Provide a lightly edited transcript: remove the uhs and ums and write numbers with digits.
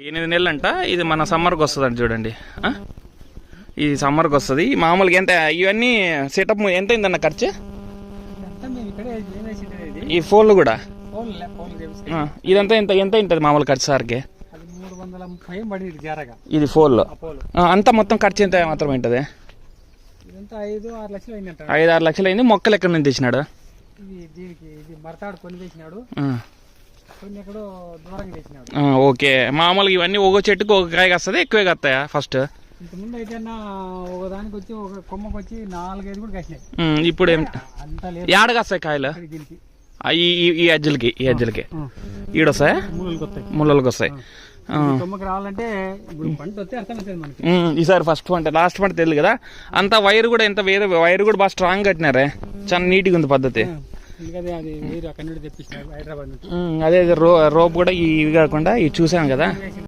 8 నెలలంట. ఇది మన సమ్మర్కి వస్తుంది అంట చూడండి. ఇది సమ్మర్కి వస్తుంది మామూలుగా. ఎంత ఇవన్నీ సెటప్ ఎంత అయిందన్న ఖర్చు? ఈ ఫోన్లు కూడా ఇదంతా ఎంత ఎంత ఉంటుంది మామూలు ఖర్చు సార్కి? ఇది ఫోన్లో అంతా మొత్తం ఖర్చు ఎంత మాత్రం ఉంటుంది? 5-6 లక్షలు అయింది. మొక్కలు ఎక్కడి నుంచి తెచ్చినాడు? ఓకే. మామూలుగా ఇవన్నీ ఒక చెట్టుకు ఒక కాయ వస్తుంది, ఎక్కువే వస్తాయా ఫస్ట్? ఇంతకుముందు అయితే ఒకదానికి వచ్చి ఒక కొమ్మకి వచ్చి 4-5 కూడా కాసినాయి. ఇప్పుడు ఏడగా వస్తాయి కాయలు? ఈ అజ్జలకి ఈడొస్తాయా? ముళ్ళకి వస్తాయి. కొమ్మకి రావాలంటే పంట వస్తే అర్థమవుతుంది మనకి. ఈసారి ఫస్ట్ పంట లాస్ట్ పంట తెలియదు కదా. అంతా వైర్ కూడా ఎంత వేరే వైర్ కూడా బాగా స్ట్రాంగ్ కట్టినారే, చాలా నీట్గా ఉంది పద్ధతి. అదే అదే రోప్ కూడా ఇవి కాకుండా ఇవి చూసాం కదా.